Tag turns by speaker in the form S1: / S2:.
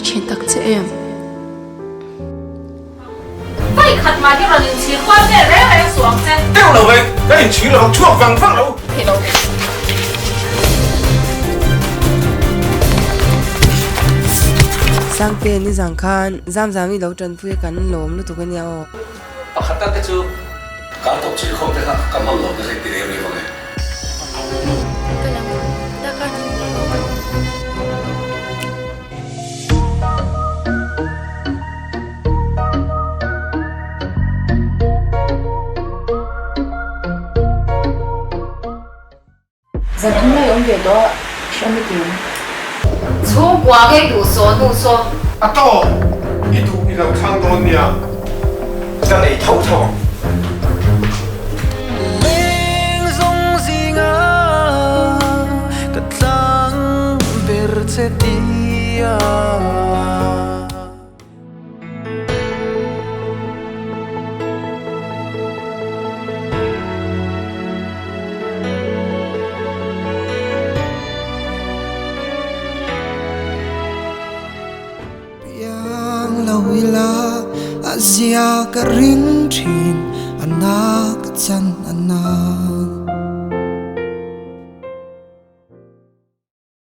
S1: chin tak che em
S2: phải khát mà cái rồi những chiếc khoan này rẽ lại xuống xem
S3: đeo đầu vậy cái hình chỉ là học chuộc vàng vang đâu
S2: thì đâu
S4: sang tiền đi giang khan giam giam đi lâu trần phui cắn lốm nó tụi cái nhau
S5: khát tát cái chú cả tổ chức không thể nào cảm ơn lòng cái gì để đi vào này
S1: giờ hôm nay ông về đó sao mới tiền
S2: chú quá cái đủ số đủ số
S3: à to ít tu ít làm khang đòn nhỉ cái này thâu thâu
S6: Lawila Asia ka ring thin anak chan ana